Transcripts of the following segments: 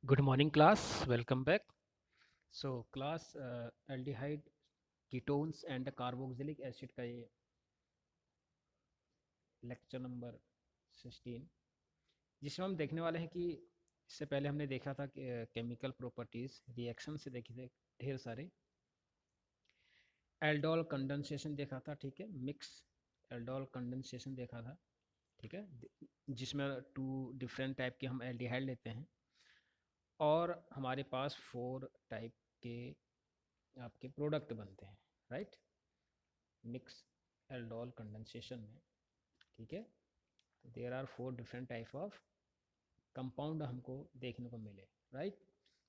Good morning, class. Welcome back. So, class, aldehyde, ketones and carboxylic acid का ये lecture number 16, जिसमें हम देखने वाले हैं कि इससे पहले हमने देखा था कि केमिकल प्रॉपर्टीज रिएक्शन से देखे थे ढेर सारे। एल्डोल कंडेंसेशन देखा था, ठीक है, मिक्स एल्डोल कंडेंसेशन देखा था, ठीक है, जिसमें टू डिफरेंट टाइप के हम एल्डिहाइड लेते हैं और हमारे पास 4 टाइप के आपके प्रोडक्ट बनते हैं, राइट, मिक्स एल्डोल कंडेंसेशन में, ठीक है। तो there are 4 different type of compound हमको देखने को मिले, राइट।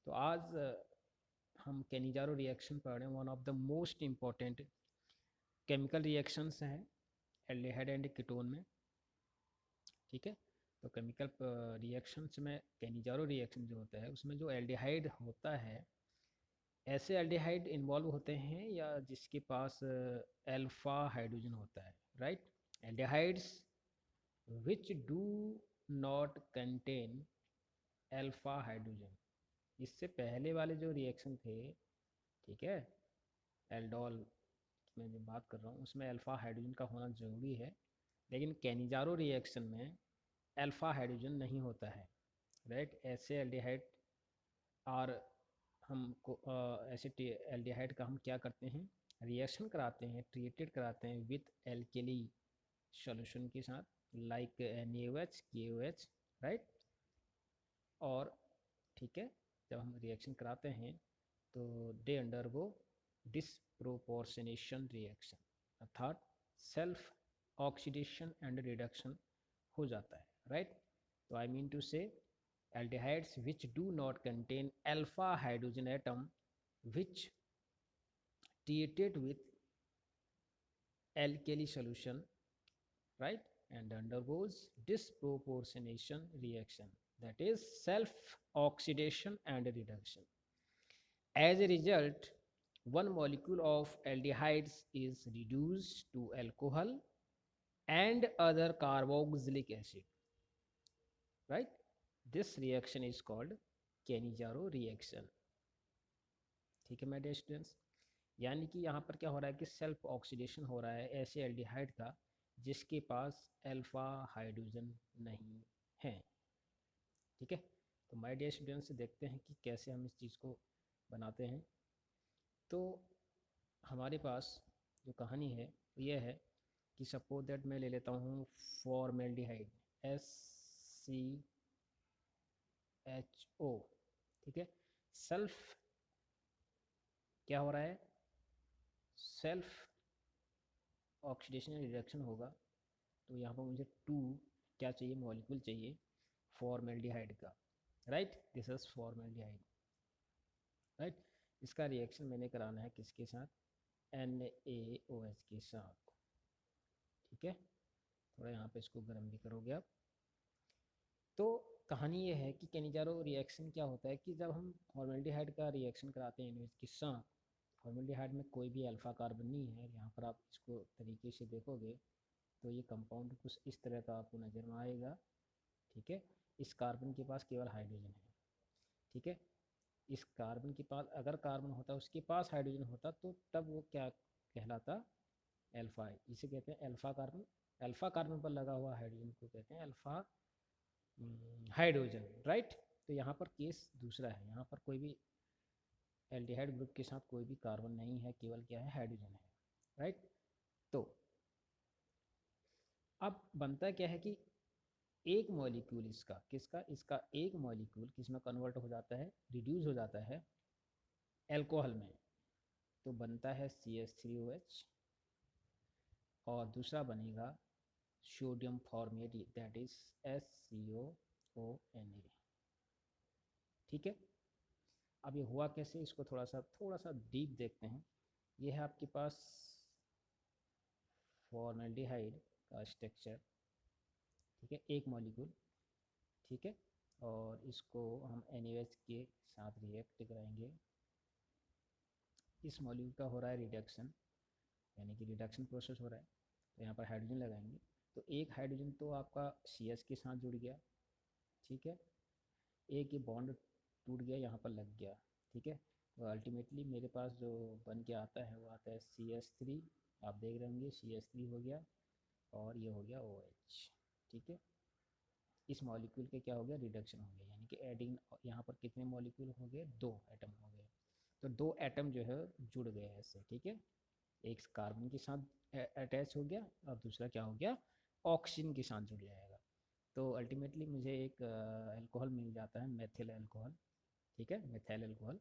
तो आज हम केनिजारो रिएक्शन पढ़ रहे हैं, one of the most important chemical reactions हैं एल्डिहाइड एंड कीटोन में, ठीक है। तो केमिकल रिएक्शंस में केनिजारो रिएक्शन जो होता है उसमें जो एल्डिहाइड होता है, ऐसे एल्डिहाइड इन्वॉल्व होते हैं या जिसके पास अल्फा हाइड्रोजन होता है, right. Aldehydes which do not contain alpha hydrogen. इससे पहले वाले जो रिएक्शन थे, ठीक है, एल्डोल में जो बात कर रहा हूँ उसमें अल्फा हाइड्रोजन का होना ज़रूरी है, लेकिन केनिजारो रिएक्शन में अल्फा हाइड्रोजन नहीं होता है, राइट। ऐसे एल्डिहाइड और हमको ऐसे एल्डिहाइड का हम क्या करते हैं, रिएक्शन कराते हैं, ट्रीटेड कराते हैं विथ एल्केली सॉल्यूशन के साथ, लाइक NaOH KOH, राइट। और ठीक है, जब हम रिएक्शन कराते हैं तो दे अंडरगो डिसप्रोपोर्शनेशन रिएक्शन, अर्थात सेल्फ ऑक्सीडेशन एंड रिडक्शन हो जाता है, राइट। तो आई मीन टू से aldehydes which do not contain alpha hydrogen atom which treated with alkali solution, right, and undergoes disproportionation reaction, that is self oxidation and reduction. As a result, one molecule of aldehydes is reduced to alcohol and other carboxylic acid, right. This reaction is called Cannizzaro reaction, ठीक है मेरे students. यानी कि यहाँ पर क्या हो रहा है कि सेल्फ ऑक्सीडेशन हो रहा है ऐसे एल्डिहाइड का जिसके पास अल्फा हाइड्रोजन नहीं है, ठीक है। तो माय डियर स्टूडेंट्स देखते हैं कि कैसे हम इस चीज़ को बनाते हैं। तो हमारे पास जो कहानी है वो ये है कि सपोज दैट मैं ले लेता हूँ फॉर्मेल्डिहाइड SCHO, ठीक है। सेल्फ क्या हो रहा है, सेल्फ ऑक्सीडेशन या रिडक्शन होगा, तो यहाँ पर मुझे टू क्या चाहिए, मॉलिक्यूल चाहिए फॉर्मेल्डिहाइड का, right. This is formaldehyde, right. इसका रिएक्शन मैंने कराना है किसके साथ, NaOH के साथ, ठीक है। थोड़ा यहाँ पे इसको गर्म भी करोगे आप। तो कहानी ये है कि कैनिजारो रिएक्शन क्या होता है कि जब हम फॉर्मेल्डिहाइड का रिएक्शन कराते हैं NaOH के साथ, फॉर्मेल्डिहाइड में कोई भी अल्फा कार्बन नहीं है, यहाँ पर आप इसको तरीके से देखोगे तो ये कंपाउंड कुछ इस तरह का आपको नज़र में आएगा, ठीक है। इस कार्बन के पास केवल हाइड्रोजन है, ठीक है। इस कार्बन के पास अगर कार्बन होता उसके पास हाइड्रोजन होता तो तब वो क्या कहलाता, अल्फा, इसे कहते हैं अल्फा कार्बन। अल्फा कार्बन पर लगा हुआ हाइड्रोजन को कहते हैं अल्फा हाइड्रोजन, राइट। तो यहाँ पर केस दूसरा है, यहाँ पर कोई भी एल्डिहाइड ग्रुप के साथ कोई भी कार्बन नहीं है, केवल क्या है, हाइड्रोजन है, राइट। तो अब बनता क्या है कि एक मॉलिक्यूल इसका किसका, इसका एक मॉलिक्यूल किस में कन्वर्ट हो जाता है, रिड्यूस हो जाता है अल्कोहल में, तो बनता है CH3OH, और दूसरा बनेगा sodium format, that is SCOONA, ठीक है। अब ये हुआ कैसे, इसको थोड़ा सा डीप देखते हैं। ये है आपके पास फॉर्मेल्डिहाइड का स्ट्रक्चर, ठीक है, एक मॉलिक्यूल, ठीक है। और इसको हम NaOH के साथ रिएक्ट कराएंगे, इस मॉलिक्यूल का हो रहा है रिडक्शन, यानी कि रिडक्शन प्रोसेस हो रहा है, तो यहाँ पर हाइड्रोजन लगाएंगे, तो एक हाइड्रोजन तो आपका CH के साथ जुड़ गया, ठीक है। एक ये बॉन्ड टूट गया, यहाँ पर लग गया, ठीक है। तो अल्टीमेटली मेरे पास जो बन के आता है वो आता है CH3, आप देख रहे होंगे CH3 हो गया और ये हो गया OH, ठीक है। इस मॉलिक्यूल के क्या हो गया, रिडक्शन हो गया, यानी कि एडिंग, यहाँ पर कितने मॉलिक्यूल हो गए, 2 एटम हो गए। तो 2 एटम जो है जुड़ गए ऐसे, ठीक है। एक कार्बन के साथ अटैच हो गया और दूसरा क्या हो गया, ऑक्सीजन के साथ जुड़ जाएगा। तो अल्टीमेटली मुझे एक अल्कोहल मिल जाता है, मेथिल अल्कोहल, ठीक है, मेथाइल अल्कोहल।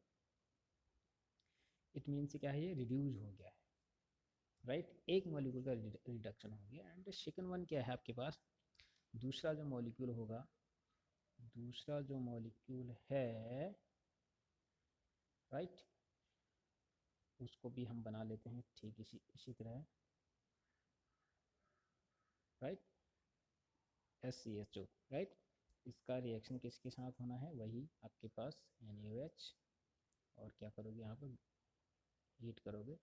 इट मीन्स क्या है, ये रिड्यूस हो गया है, राइट। एक मॉलिक्यूल का रिडक्शन हो गया। एंड सेकंड वन क्या है आपके पास, दूसरा जो मॉलिक्यूल होगा, दूसरा जो मॉलिक्यूल है, राइट, उसको भी हम बना लेते हैं ठीक इसी इसी तरह, राइट, SCHO, राइट। इसका रिएक्शन किसके साथ होना है, वही आपके पास NaOH, और क्या करोगे यहाँ पर हीट करोगे,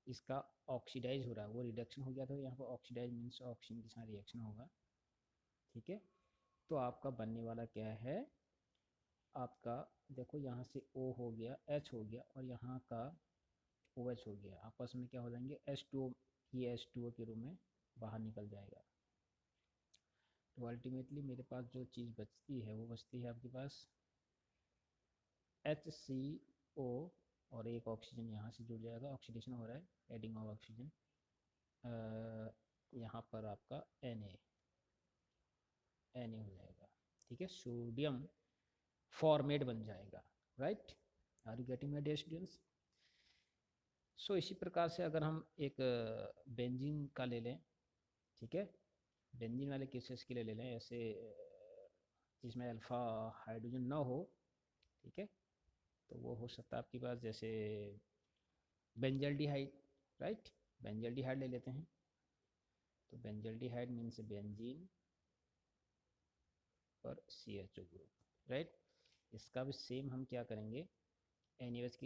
इसका ऑक्सीडाइज हो रहा है, वो रिडक्शन हो गया, तो यहाँ पर ऑक्सीडाइज मीन्स ऑक्सीजन के साथ रिएक्शन होगा, ठीक है। तो आपका बनने वाला क्या है, आपका देखो यहाँ से O हो गया, H हो गया, और यहाँ का OH हो गया, आपस में क्या हो जाएंगे, H2O, ये H2O के रूप में बाहर निकल जाएगा। तो अल्टीमेटली मेरे पास जो चीज़ बचती है वो बचती है आपके पास HCO, और एक ऑक्सीजन यहाँ से जुड़ जाएगा, ऑक्सीडेशन हो रहा है, एडिंग ऑफ ऑक्सीजन, यहाँ पर आपका Na हो जाएगा, ठीक है, सोडियम फॉर्मेट बन जाएगा, right. Are you getting my dear students. So इसी प्रकार से अगर हम एक बेंजीन का ले लें, ठीक है, बेंजीन वाले केसेस के लिए ले लें, ऐसे जिसमें अल्फ़ा हाइड्रोजन ना हो, ठीक है, तो वो हो सकता है आपके पास जैसे बेंजल्डिहाइड, राइट, बेंजल्डिहाइड ले लेते हैं। तो बेंजल्डिहाइड मीन्स बेंजीन और CHO ग्रुप, राइट। इसका भी सेम हम क्या करेंगे, NaOH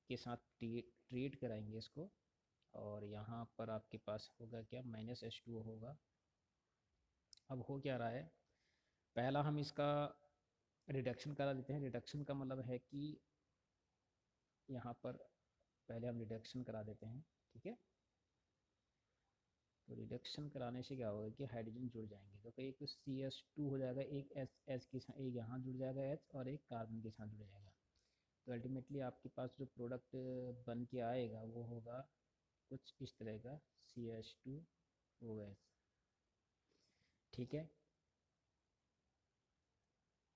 के साथ ट्रीट कराएंगे इसको, और यहाँ पर आपके पास होगा क्या, -H2O होगा। अब हो क्या रहा है, पहला हम इसका रिडक्शन करा देते हैं। रिडक्शन का मतलब है कि यहाँ पर पहले हम रिडक्शन करा देते हैं, ठीक है। तो रिडक्शन कराने से क्या होगा कि हाइड्रोजन जुड़ जाएंगे, तो एक CH2 हो जाएगा, एक H के साथ, एक यहाँ जुड़ जाएगा H, और एक कार्बन के साथ जुड़ जाएगा। तो अल्टीमेटली आपके पास जो प्रोडक्ट बन के आएगा वो होगा कुछ इस तरह का, CH2OH, ठीक है,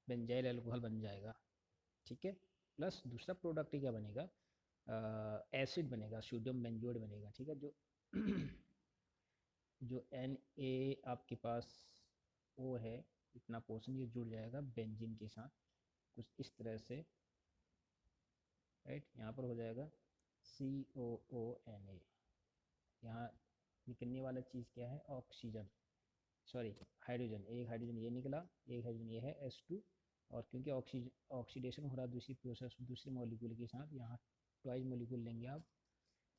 बेंजाइल अल्कोहल बन जाएगा, ठीक है। प्लस दूसरा प्रोडक्ट क्या बनेगा, एसिड बनेगा, सोडियम बेंजोएट बनेगा, ठीक है। जो जो Na आपके पास वो है, इतना पोर्शन ये जुड़ जाएगा बेंजीन के साथ कुछ इस तरह से, राइट। यहाँ पर हो जाएगा COONA, यहाँ निकलने वाला चीज़ क्या है, ऑक्सीजन, सॉरी हाइड्रोजन, एक हाइड्रोजन ये निकला, एक हाइड्रोजन ये है H2, और क्योंकि ऑक्सीडेशन हो रहा है दूसरी प्रोसेस, दूसरे मॉलिक्यूल के साथ, यहाँ ट्वाइस मॉलिक्यूल लेंगे आप,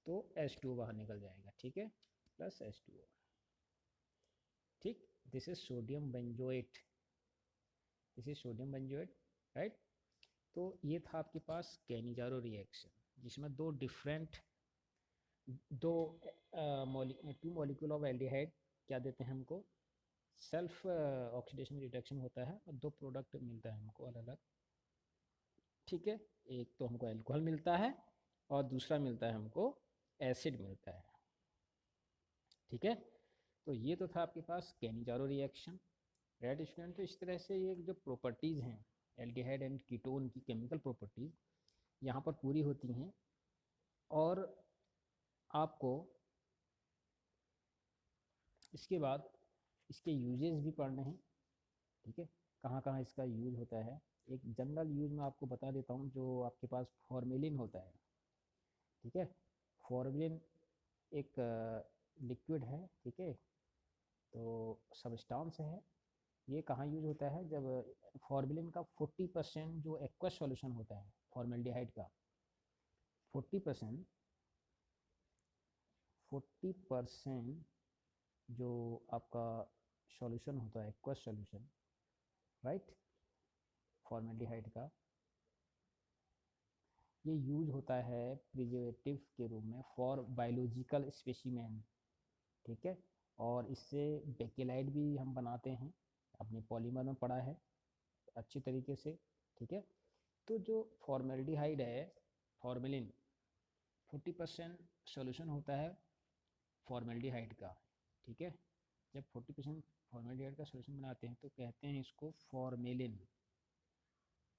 तो H2O बाहर निकल जाएगा, ठीक है, प्लस H2O, ठीक। This is sodium benzoate, this is sodium benzoate, right. तो ये था आपके पास कैनिजारो रिएक्शन, जिसमें दो डिफरेंट, दो टू मॉलिक्यूल ऑफ एल्डिहाइड क्या देते हैं हमको, सेल्फ ऑक्सीडेशन रिडक्शन होता है, और दो प्रोडक्ट मिलता है हमको अलग अलग, ठीक है। एक तो हमको अल्कोहल मिलता है और दूसरा मिलता है हमको एसिड मिलता है, ठीक है। तो ये तो था आपके पास कैनिजारो रिएक्शन, राइट स्टूडेंट। तो इस तरह से ये जो प्रॉपर्टीज़ हैं एल्डिहाइड एंड कीटोन की, केमिकल प्रॉपर्टीज़ यहाँ पर पूरी होती हैं, और आपको इसके बाद इसके यूजेस भी पढ़ने हैं, ठीक है, कहाँ कहाँ इसका यूज होता है। एक जनरल यूज मैं आपको बता देता हूँ, जो आपके पास फॉर्मेलिन होता है, ठीक है। फॉर्मेलिन एक लिक्विड है, ठीक है, तो सब्सटेंस है। ये कहाँ यूज होता है, जब फॉर्मेलिन का 40% जो एक्वस सॉल्यूशन होता है फॉर्मेल्डिहाइड का, 40% 40% जो आपका सॉल्यूशन होता है एक्वस सॉल्यूशन, राइट, फॉर्मेल्डिहाइड का, ये यूज होता है प्रिजर्वेटिव के रूप में फॉर बायोलॉजिकल स्पेसिमेन, ठीक है। और इससे बेकेलाइट भी हम बनाते हैं, अपने पॉलीमर में पढ़ा है अच्छी तरीके से, ठीक है। तो जो फॉर्मेल्डिहाइड है, फॉर्मेलिन, 40% सोल्यूशन होता है फॉर्मेल्डिहाइड का, ठीक है। जब 40% फॉर्मेल्डिहाइड का सोल्यूशन बनाते हैं तो कहते हैं इसको फॉर्मेलिन,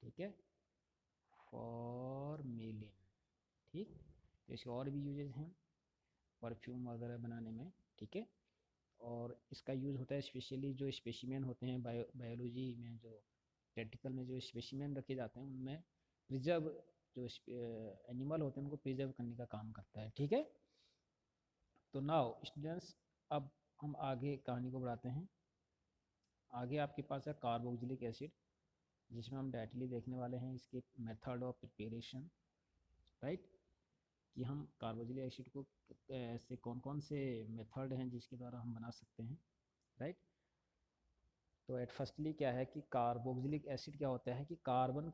ठीक है, फॉर्मेलिन, ठीक। तो इसके और भी यूजेस हैं परफ्यूम वगैरह बनाने में, ठीक है। और इसका यूज़ होता है स्पेशली जो स्पेसिमेन होते हैं बायोलॉजी में, जो प्रैक्टिकल में जो स्पेसिमेन रखे जाते हैं उनमें प्रिजर्व, जो एनिमल होते हैं उनको प्रिजर्व करने का काम करता है, ठीक है। तो नाउ स्टूडेंट्स, अब हम आगे कहानी को बढ़ाते हैं। आगे आपके पास है कार्बोक्सिलिक एसिड, जिसमें हम डायरेक्टली देखने वाले हैं इसके मेथड ऑफ प्रिपरेशन, राइट। कि हम कार्बोक्सिलिक एसिड को ऐसे कौन कौन से मेथड हैं जिसके द्वारा हम बना सकते हैं, राइट। तो एट फर्स्टली क्या है कि कार्बोक्सिलिक एसिड क्या होता है कि कार्बन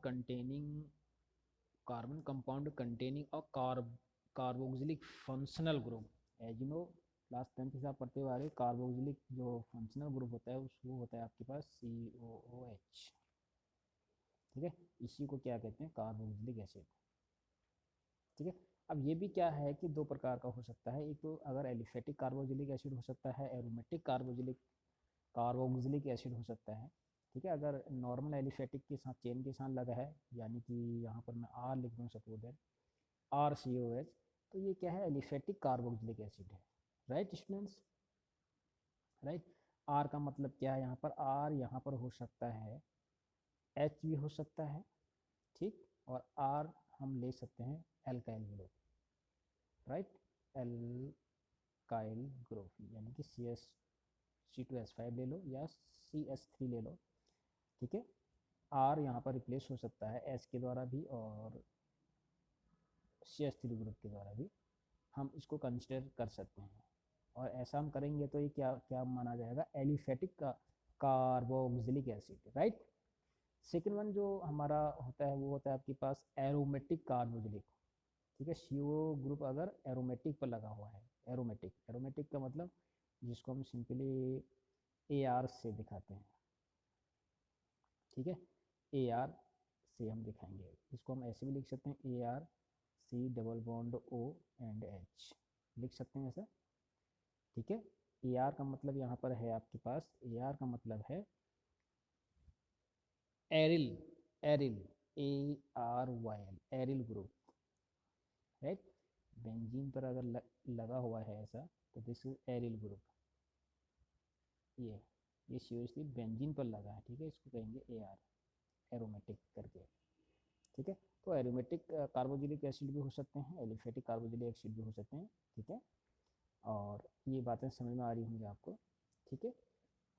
कंपाउंड कंटेनिंग और carboxylic functional group. As you know, class 10 के साथ पढ़ते हुए आ रहे, कार्बोक्सिलिक जो फंक्शनल ग्रुप होता है वो होता है आपके पास COOH, ठीक है। इसी को क्या कहते हैं, कार्बोक्सिलिक एसिड, ठीक है। अब ये भी क्या है कि दो प्रकार का हो सकता है, एक तो अगर एलिफेटिक कार्बोक्सिलिक एसिड हो सकता है, एरोमेटिक कार्बोक्सिलिक एसिड हो सकता है, ठीक है। अगर नॉर्मल एलिफेटिक के साथ चेन के साथ लगा है, यानी कि यहाँ पर मैं R लिख दूँ सपोज दैट RCOH, तो ये क्या है, एलिफेटिक कार्बोक्सिलिक एसिड है, राइट स्टूडेंट्स, राइट। R का मतलब क्या है, यहाँ पर R यहाँ पर हो सकता है H भी हो सकता है, ठीक। और R हम ले सकते हैं alkyl group, right, alkyl group, यानी कि C2H5 ले लो या CH3 ले लो, ठीक है। R यहाँ पर रिप्लेस हो सकता है H के द्वारा भी और CH3 ग्रुप के द्वारा भी, हम इसको कंसिडर कर सकते हैं। और ऐसा हम करेंगे तो ये क्या क्या माना जाएगा, एलिफेटिक का carboxylic acid, right. Second one जो हमारा होता है वो होता है आपके पास एरोमेटिक कार्बोक्सिलिक, ठीक है। CO ग्रुप अगर एरोमेटिक पर लगा हुआ है, एरोमेटिक, एरोमेटिक का मतलब जिसको हम सिंपली AR से दिखाते हैं, ठीक है। AR से हम दिखाएंगे, इसको हम ऐसे भी लिख सकते हैं ARC double bond O and H, लिख सकते हैं ऐसा, ठीक है। AR का मतलब यहाँ पर है आपके पास, AR का मतलब है aryl, aryl, ARYL, aryl group, right. Benzene पर अगर लगा हुआ है ऐसा तो दिस इज एरिल ग्रुप, ये सीरियसली बेंजीन पर लगा है, ठीक है। इसको कहेंगे AR, एरोमेटिक करके, ठीक है। तो एरोमेटिक कार्बोक्सिलिक एसिड भी हो सकते हैं, एलिफेटिक कार्बोक्सिलिक एसिड भी हो सकते हैं, ठीक है। और ये बातें समझ में आ रही होंगी आपको, ठीक है।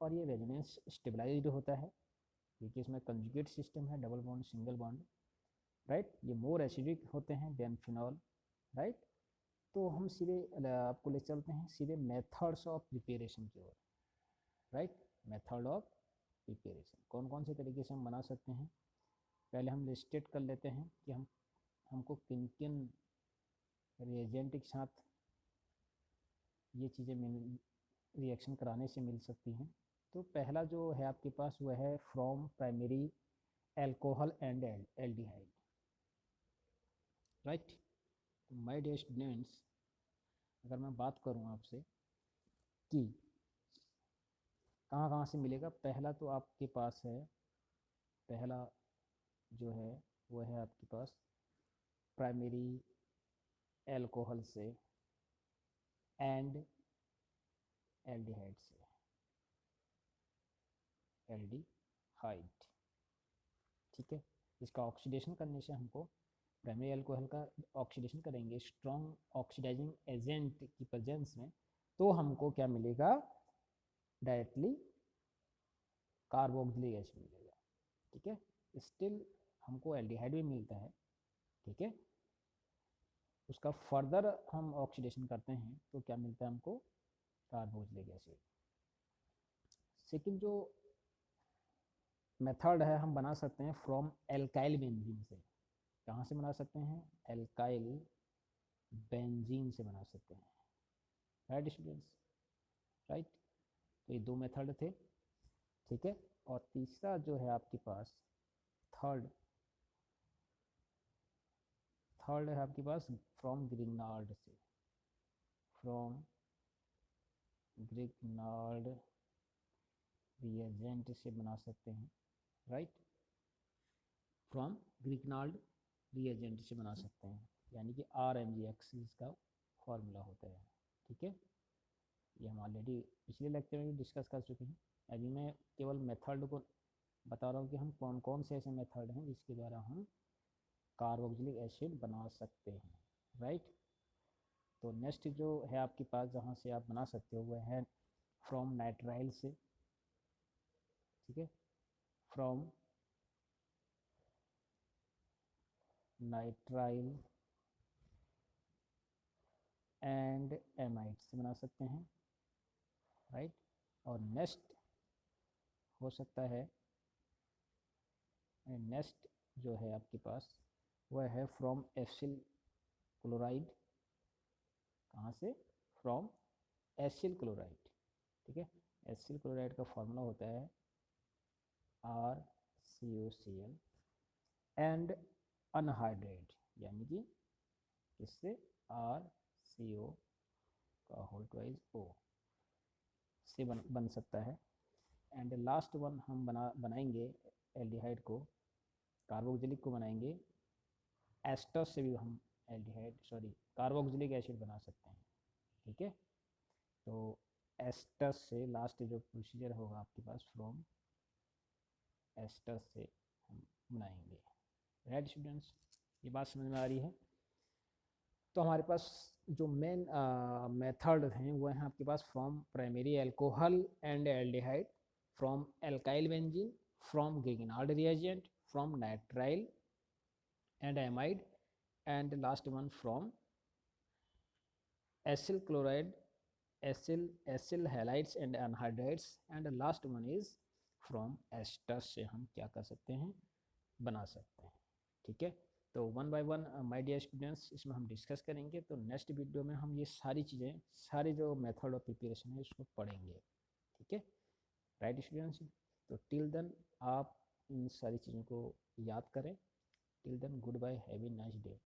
और ये रेजोनेंस स्टेबलाइज्ड होता है क्योंकि इसमें कंजुगेट सिस्टम है, double bond single bond, right. ये मोर एसिडिक होते हैं देन फिनॉल, राइट। तो हम सीधे आपको ले चलते हैं सीधे मेथड्स ऑफ प्रिपरेशन की ओर, राइट। मेथड ऑफ प्रिपरेशन कौन कौन से तरीके से हम बना सकते हैं, पहले हम लिस्टेड कर लेते हैं कि हमको किन किन रिएजेंट के साथ ये चीज़ें रिएक्शन कराने से मिल सकती हैं। तो पहला जो है आपके पास वह है from primary alcohol and aldehyde, right. My dear students, अगर मैं बात करूं आपसे कि कहाँ कहाँ से मिलेगा, पहला तो आपके पास है, पहला जो है वो है आपके पास प्राइमरी एल्कोहल से एंड एल्डिहाइड से, एल्डिहाइड, ठीक है। इसका ऑक्सीडेशन करने से हमको प्राइमरी अल्कोहल का ऑक्सीडेशन करेंगे स्ट्रॉन्ग ऑक्सीडाइजिंग एजेंट की प्रेजेंस में, तो हमको क्या मिलेगा, डायरेक्टली कार्बोक्सिलिक एसिड मिलेगा, ठीक है। स्टिल हमको एल्डिहाइड भी मिलता है, ठीक है। उसका फर्दर हम ऑक्सीडेशन करते हैं तो क्या मिलता है हमको, कार्बोक्सिलिक एसिड। सेकंड जो मेथड है हम बना सकते हैं फ्रॉम एल्काइल बेंजीन से, कहाँ से बना सकते हैं, एल्काइल बेंजीन से बना सकते हैं, राइट स्टूडेंट्स, राइट। तो ये दो मेथड थे, ठीक है। और तीसरा जो है आपके पास थर्ड थर्ड है आपके पास फ्रॉम ग्रिग्नार्ड से, फ्रॉम ग्रिग्नार्ड रिएजेंट से बना सकते हैं, राइट। फ्रॉम ग्रिग्नार्ड रिएजेंट से बना सकते हैं, यानी कि RMGX इसका फॉर्मूला होता है, ठीक है। ये हम ऑलरेडी पिछले लेक्चर में भी डिस्कस कर चुके हैं। अभी मैं केवल मेथड को बता रहा हूँ कि हम कौन कौन से ऐसे मेथड हैं जिसके द्वारा हम कार्बोक्सिलिक एसिड बना सकते हैं, राइट। तो नेक्स्ट जो है आपके पास जहाँ से आप बना सकते हो वह है फ्रॉम नाइट्राइल से, ठीक है। फ्रॉम नाइट्राइल एंड एमाइड से बना सकते हैं, राइट। और नेक्स्ट हो सकता है, नेक्स्ट जो है आपके पास वह है फ्रॉम एसिल क्लोराइड, कहाँ से, फ्रॉम एसिल क्लोराइड, ठीक है। एसिल क्लोराइड का फॉर्मूला होता है RCOCl एंड अनहाइड्रेट, यानी कि इससे RCO का होल ट्वाइस O से बन सकता है। एंड लास्ट वन हम बनाएंगे एल्डिहाइड को, कार्बोक्सिलिक को बनाएंगे एस्टस से भी हम कार्बोक्सिलिक एसिड बना सकते हैं, ठीक है। तो एस्टस से लास्ट जो प्रोसीजर होगा आपके पास फ्रॉम एस्टस से हम बनाएंगे, राइट स्टूडेंट्स, ये बात समझ में आ रही है। तो हमारे पास जो मेन मेथड हैं वो हैं आपके पास from primary alcohol and aldehyde, from alkyl benzene, from Grignard reagent, from nitrile and amide, and last one from acyl chloride, acyl halides and anhydrides, and last one is from esters से हम क्या कर सकते हैं, बना सकते हैं, ठीक है। तो one by one my dear students इसमें हम डिस्कस करेंगे। तो नेक्स्ट वीडियो में हम ये सारी चीज़ें, सारे जो मेथड ऑफ प्रिपरेशन है इसको पढ़ेंगे, ठीक है, राइट स्टूडेंट्स। तो टिल देन आप इन सारी चीज़ों को याद करें। Till then goodbye, have a nice day.